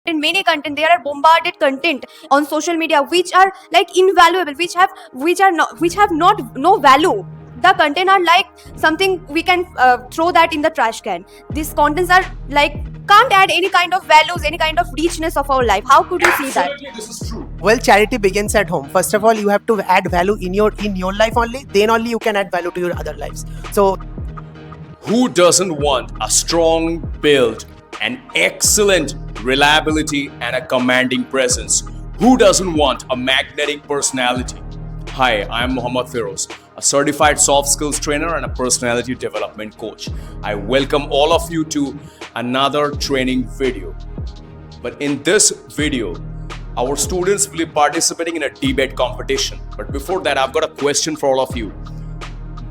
content, there are bombarded content on social media which are like invaluable, which have not no value. The content are like something we can throw that in the trash can. These contents are like can't add any kind of values, any kind of richness of our life. How could you see that? Absolutely, this is true. Well, charity begins at home. First of all, you have to add value in your life only. Then only you can add value to your other lives. So Who doesn't want a strong build, an excellent reliability, and a commanding presence? Who doesn't want a magnetic personality? Hi, I'm Mohammad Feroz, a certified soft skills trainer and a personality development coach. I welcome all of you to another training video. But in this video, our students will be participating in a debate competition. But before that, I've got a question for all of you.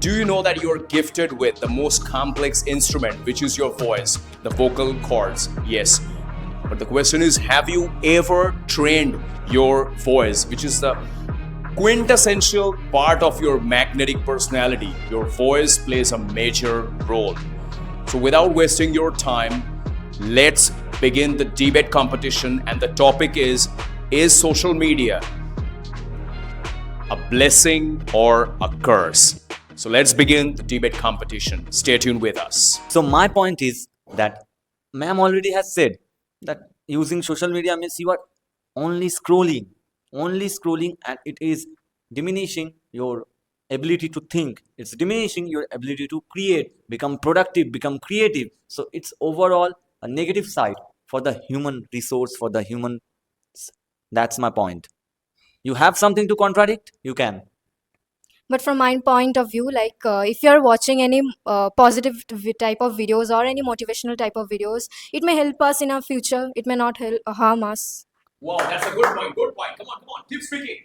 Do you know that you are gifted with the most complex instrument, which is your voice, the vocal cords? Yes. But the question is, have you ever trained your voice, which is the quintessential part of your magnetic personality? Your voice plays a major role. So without wasting your time, let's begin the debate competition. And the topic is social media a blessing or a curse? So let's begin the debate competition. Stay tuned with us. So my point is that ma'am already has said that using social media means you are only scrolling, and it is diminishing your ability to think. It's diminishing your ability to create, become productive, become creative. So it's overall a negative side for the human resource, for the human. That's my point. You have something to contradict? You can. But from my point of view, like if you're watching any positive type of videos or any motivational type of videos, it may help us in our future. It may not help harm us. Wow, that's a good point. Good point. Come on. Keep speaking.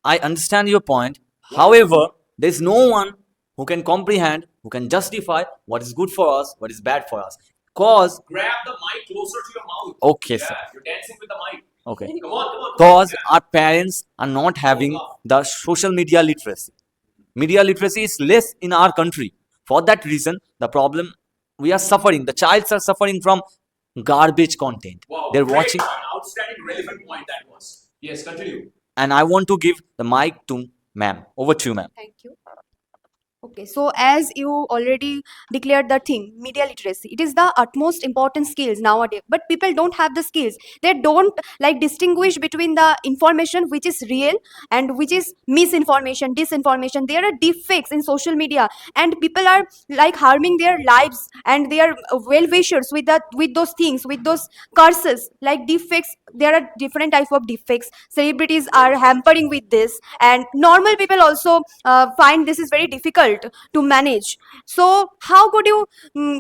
I understand your point. However, there's no one who can comprehend, who can justify what is good for us, what is bad for us. Cause Grab the mic closer to your mouth. Okay, yeah, sir. You're dancing with the mic. Okay. Come on. Cause our parents are not having the social media literacy. Media literacy is less in our country. For that reason, the problem we are suffering. The childs are suffering from garbage content. Wow, They're great watching, point. Outstanding, relevant point that was. Yes, continue. and I want to give the mic to ma'am. Over to you, ma'am. Thank you. Okay, so as you already declared the thing, media literacy, it is the utmost important skills nowadays. But people don't have the skills. They don't like distinguish between the information which is real and which is misinformation, disinformation. There are deepfakes in social media, and people are like harming their lives and their well wishers with those things, with those curses. Like deepfakes, there are different type of deepfakes. Celebrities are hampering with this, and normal people also find this is very difficult to manage. So how could you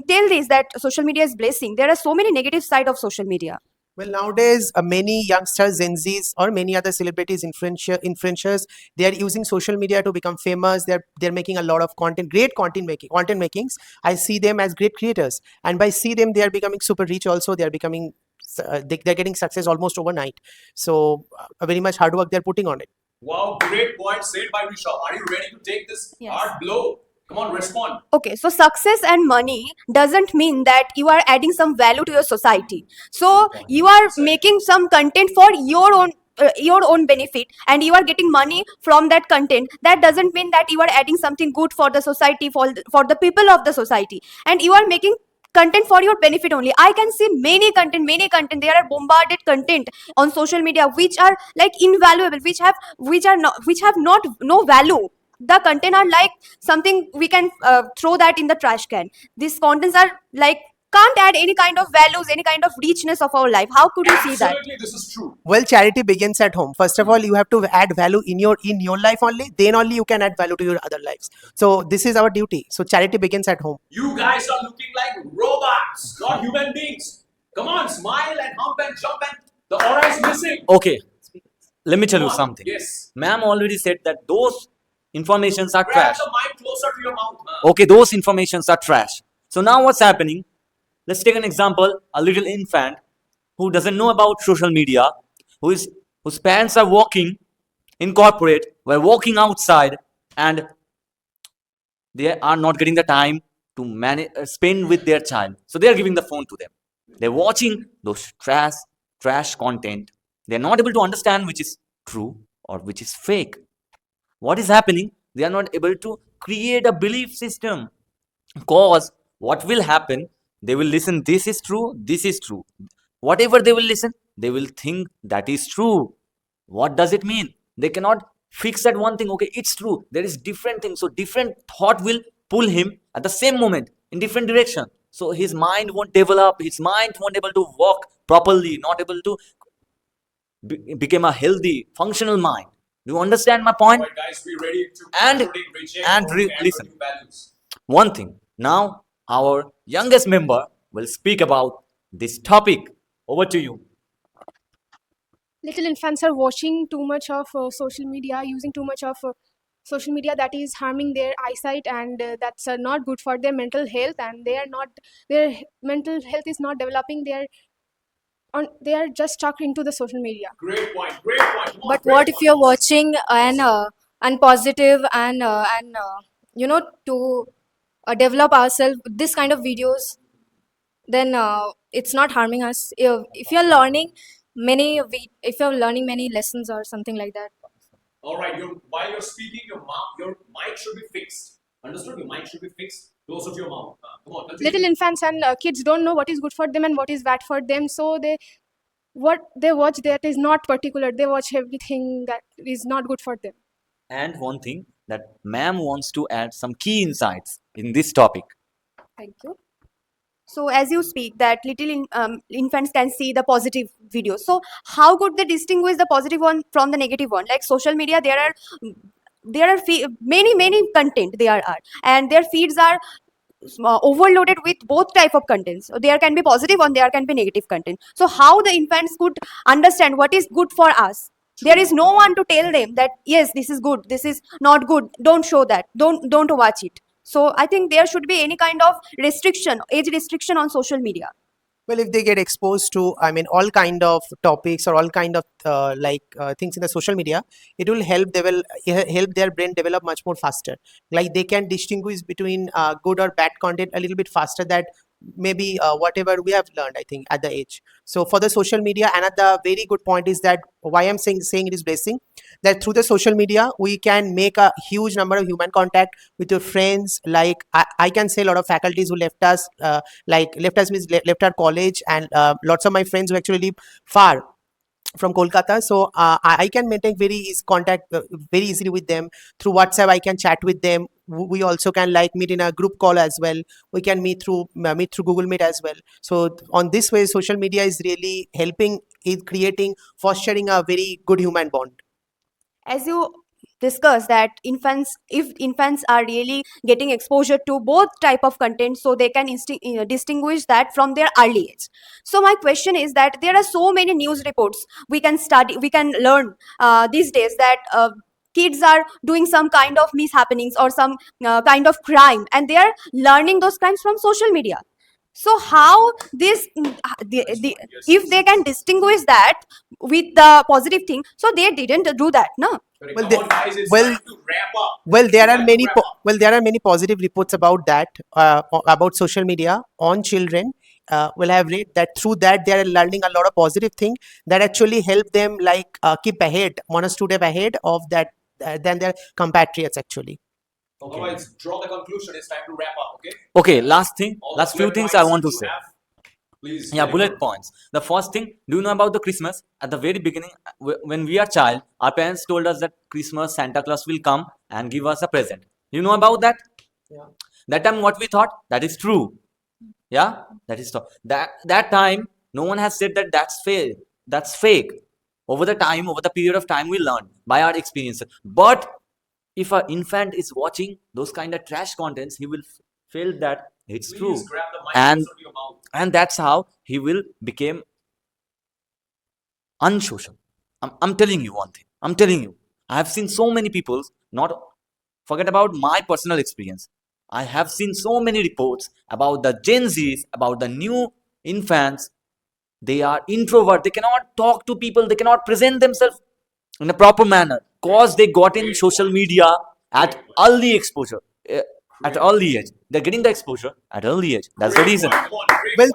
tell this that social media is blessing? There are so many negative side of social media. well, nowadays many youngsters, Gen Zs, or many other celebrities, influencers, they are using social media to become famous. They're making a lot of content, great content makings. I see them as great creators, and by see them, they are becoming super rich. Also, they are becoming they're getting success almost overnight. So very much hard work they're putting on it. Wow, great point said by Rishabh. Are you ready to take this Yes. hard blow? Come on, respond. Okay, so success and money doesn't mean that you are adding some value to your society. So you are making some content for your own benefit, and you are getting money from that content. That doesn't mean that you are adding something good for the society, for the people of the society, and you are making content for your benefit only. I can see many content, there are bombarded content on social media which are like invaluable, which have not no value. The content are like something we can throw that in the trash can. These contents are like can't add any kind of values, any kind of richness of our life. How could you see that? Absolutely, this is true. Well, charity begins at home. First of all, you have to add value in your life only. Then only you can add value to your other lives. So this is our duty. So charity begins at home. You guys are looking like robots, not human beings. Come on, smile and hump and jump, and the aura is missing. Okay. Let me tell you Come on. something. Yes. Ma'am already said that those informations are Grab trash. the mic closer to your mouth. Huh? Okay, those informations are trash. So now what's happening? Let's take an example, a little infant who doesn't know about social media, whose parents are working in corporate, were walking outside, and they are not getting the time to spend with their child. So they are giving the phone to them. They're watching those trash trash content. They're not able to understand which is true or which is fake. What is happening? They are not able to create a belief system. Cause what will happen? They will listen, this is true, this is true. Whatever they will listen, they will think that is true. What does it mean? They cannot fix that one thing. Okay, it's true. There is different things. So different thought will pull him at the same moment in different direction. So his mind won't develop. His mind won't able to work properly. Not able to become a healthy, functional mind. Do you understand my point? Alright, guys, we ready to And- reject and or re- add listen. new values. One thing. Now our youngest member will speak about this topic. Over to you. Little infants are watching too much of social media, using too much of social media that is harming their eyesight, and that's not good for their mental health, and their mental health is not developing. They are just stuck into the social media. Great point. Great point. Come on, But great what if point. you're watching an positive and to develop ourselves this kind of videos, then it's not harming us. If you're learning if you're learning many lessons or something like that. All right, while you're speaking, your mic should be fixed. Understood? Your mic should be fixed closer to your mouth. Come on, continue. Little infants and kids don't know what is good for them and what is bad for them, so what they watch that is not particular. They watch everything that is not good for them. And one thing that ma'am wants to add some key insights in this topic. Thank you. So as you speak that infants can see the positive videos. So how could they distinguish the positive one from the negative one? Like social media, there are many content there are, and their feeds are overloaded with both type of contents. So there can be positive and there can be negative content. So how the infants could understand what is good for us? There is no one to tell them that yes, this is good, this is not good, don't show that, don't watch it. So I think there should be any kind of restriction, age restriction on social media. Well, if they get exposed to, I mean, all kind of topics or all kind of things in the social media, it will help. They will help their brain develop much more faster. Like they can distinguish between good or bad content a little bit faster. That maybe whatever we have learned, I think, at the age. So for the social media, another very good point is that why I'm saying it is blessing, that through the social media we can make a huge number of human contact with your friends. Like I can say a lot of faculties who left us, means left our college, and lots of my friends who actually live far from Kolkata. So I can maintain very easy contact very easily with them through WhatsApp. I can chat with them. We also can like meet in a group call as well. We can meet through Google Meet as well. So on this way, social media is really helping in creating, fostering a very good human bond. As you discuss that if infants are really getting exposure to both type of content, so they can distinguish that from their early age. So my question is that there are so many news reports we can study, we can learn these days that kids are doing some kind of mishappenings or some kind of crime, and they are learning those crimes from social media. So how if they can distinguish that with the positive thing, so they didn't do that, no? Well, Come on, guys, it's well- time to wrap up. Well, there are Time to many wrap up. there are many positive reports about that, about social media on children. Well, I have read that through that they are learning a lot of positive thing that actually help them like keep ahead, one or two step ahead of that than their compatriots actually. Okay. Otherwise, draw the conclusion. It's time to wrap up. Okay. Okay, last few bullet things I points want to you say. have, please. Yeah, deliver. bullet points. The first thing, do you know about the Christmas? At the very beginning, when we are child, our parents told us that Christmas, Santa Claus will come and give us a present. You know about that? Yeah. That time, what we thought, that is true. Yeah, that is true. That time, no one has said that that's fake. That's fake. Over the period of time, we learn by our experiences. But if an infant is watching those kind of trash contents, he will feel that it's Please true. grab the mic And- closer to your mouth. And that's how he will become unsocial. I'm telling you one thing. I'm telling you. I have seen so many people, not forget about my personal experience. I have seen so many reports about the Gen Zs, about the new infants. They are introvert. They cannot talk to people. They cannot present themselves in a proper manner because they got in social media at early exposure, at early age. They're getting the exposure at early age. That's the Great reason. point. Come on, great Well,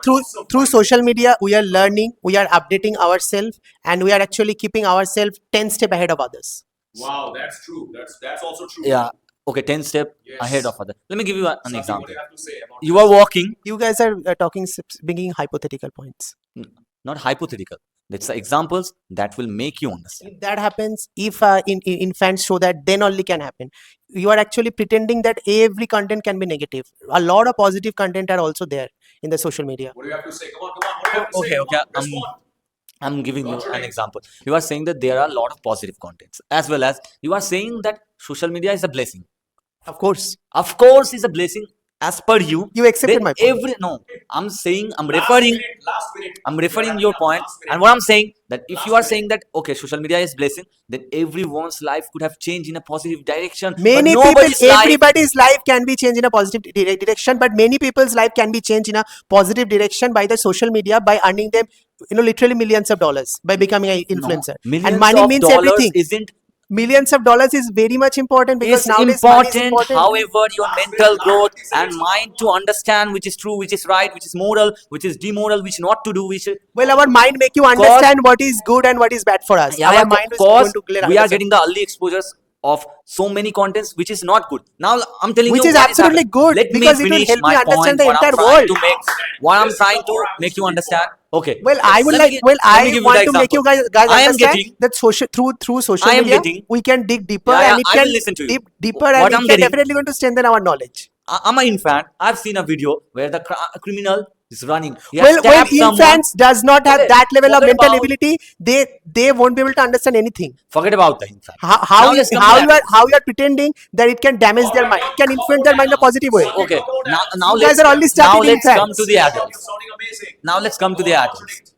through social media, we are learning, we are updating ourselves, and we are actually keeping ourselves 10 step ahead of others. Wow, that's true. That's also true. Yeah. Okay, 10 step Yes. ahead of other. Let me give you an Saki, what example. do you have to say about You are walking, You guys are bringing hypothetical points. not hypothetical. It's the examples that will make you understand. If that happens, if infants show that, then only can happen. You are actually pretending that every content can be negative. A lot of positive content are also there in the social media. What do you have to say? Come on, come on. What do you have to say? Okay, Come okay. on, respond. I'm giving you Got your an name. example. You are saying that there are a lot of positive contents, as well as you are saying that social media is a blessing. Of course, Of course, it's a blessing as per you. you accepted Then my point. no, I'm saying I'm Last referring. minute, last minute. I'm We are referring wrapping your up. point, Last minute. and what I'm saying that if Last you are minute. saying that okay, social media is blessing, then everyone's life could have changed in a positive direction. Many but people, nobody's life. everybody's life can be changed in a positive direction, but many people's life can be changed in a positive direction by the social media, by earning them, literally millions of dollars by becoming an No, influencer. millions And money of means dollars everything. isn't Millions of dollars is very much important because is nowadays money is important. important. However, your mental growth and mind to understand which is true, which is right, which is moral, which is demoral, which not to do, which Well, our mind make you understand what is good and what is bad for us. yeah, Our of mind is course going to clear we are understand. getting the early exposures of so many contents which is not good. Now I'm telling Which you is what absolutely happening. good Let because me it will finish help my you understand point. the What I'm entire trying world. to make, what I'm This is trying the to more happens make to you be understand. Okay. Well, I would Let me like. gi- Well, let me I give you want the to make you example. guys I am understand getting. that through social I am media getting. we can dig deeper Yeah, and it I can will listen to you. deeper and What it I'm can getting. definitely going to strengthen our knowledge. I'm an infant. I've seen a video where the criminal is running. He has Well, when stabbed someone. infants does not have Okay, that level of forget mental about- ability, they won't be able to understand anything. Forget about the infant. How Now you let's come to the adults. how you are pretending that it can damage their mind, it can influence their mind in a positive way. Okay, now You guys let's are only stuck now in let's come infants. to the adults. Sounding amazing. Now let's come to the adults.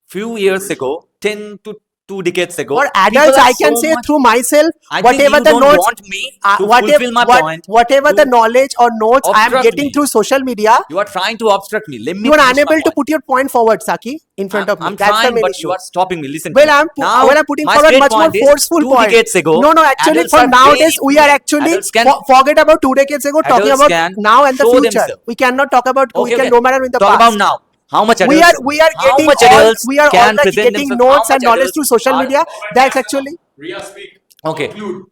Few years ago, 10 to 2 decades ago, For people adults, are I can so say much. through myself, I think whatever you the don't notes, want me to whatever fulfill my point. whatever the to knowledge or notes I am obstruct getting me. through social media, You are trying to obstruct me. Let me you are finish my unable to point. put your point forward, Saki, in front of me. I'm That's the trying, main but issue. you are stopping me. Listen. Well, to me. Now, when I'm putting my forward straight much more point is forceful 2 point. decades ago. No, actually, adults for are nowadays, very we are fluid. actually Adults can forget about 2 decades ago, talking Adults about can now and the show future. themselves. We cannot talk about. We Okay, can okay. roam around in the Talk past. about now. How much We adults? are how getting much all adults we are can all present getting themselves? notes How and much knowledge adults through social are- media. That's actually. Riya, speak. Okay. Conclude.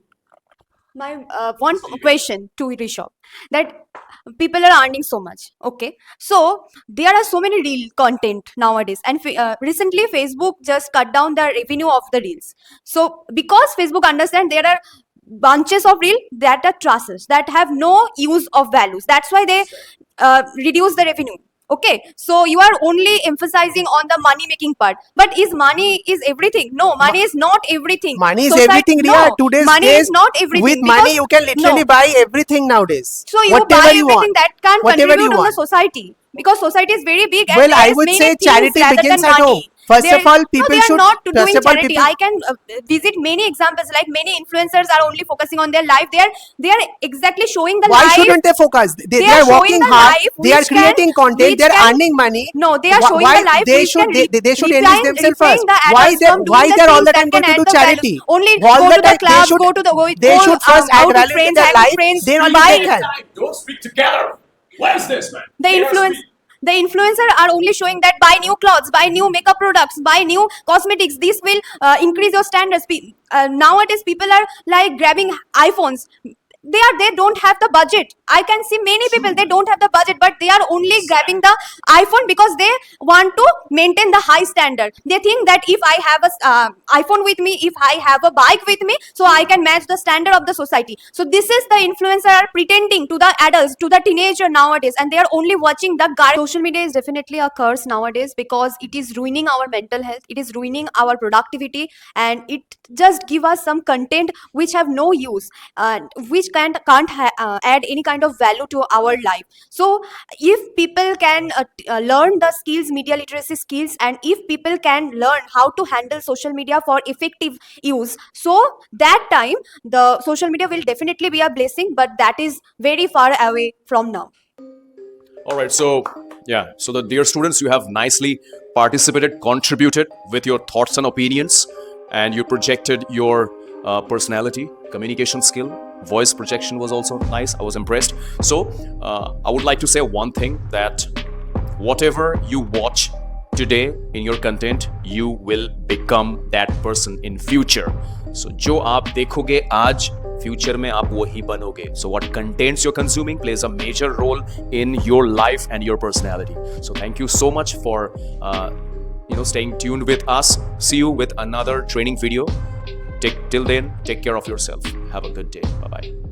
My one question to Rishabh, that people are earning so much. Okay, so there are so many reel content nowadays, and recently Facebook just cut down the revenue of the reels. So because Facebook understand there are bunches of reel that are trashes that have no use of values, that's why they reduce the revenue. Okay, so you are only emphasizing on the money making part, but is money is everything? No, money is not everything. Money is Society- everything, Riya. no, Today's money days, is not everything. with because- money, you can literally no. buy everything nowadays. So you Whatever buy you everything want. that can Whatever contribute you on the want. society, because society is very big and Well, there I is would many say things charity rather begins than at money. home. First of all, people they are should. not doing First of all, charity. people. I can visit many examples. Like many influencers are only focusing on their life. They are exactly showing the Why life. shouldn't they focus? They are are showing working the hard. life They are which creating can- content. which They are can- earning money. No, they are showing Why the life they which should can they should refrain- enrich themselves refrain first. the Why adults they from doing the they're all things the that time going can to add do the values. charity? Only All go the to the time club, go to the they should first add out value with to friends, their hang life. with friends, Then only buy they can. Don't speak together. What is this, man? the Let her influence speak. the influencer are only showing that buy new clothes, buy new makeup products, buy new cosmetics. This will increase your standards. Nowadays people are like grabbing iPhones. They don't have the budget. I can see many people, they don't have the budget, but they are only grabbing the iPhone because they want to maintain the high standard. They think that if I have a iPhone with me, if I have a bike with me, so I can match the standard of the society. So this is the influencer are pretending to the adults, to the teenager nowadays, and they are only watching the social media is definitely a curse nowadays because it is ruining our mental health, it is ruining our productivity, and it just give us some content which have no use and which can't add any kind of value to our life. So if people can learn the skills, media literacy skills, and if people can learn how to handle social media for effective use, so that time the social media will definitely be a blessing, but that is very far away from now. All right, so yeah, so the dear students, you have nicely participated, contributed with your thoughts and opinions, and you projected your personality, communication skill, voice projection was also nice. I was impressed. So I would like to say one thing, that whatever you watch today in your content, you will become that person in future. So जो आप देखोगे आज, future में आप वही बनोगे. So what contents you're consuming plays a major role in your life and your personality. So thank you so much for staying tuned with us. See you with another training video. Till then, take care of yourself. Have a good day. Bye bye.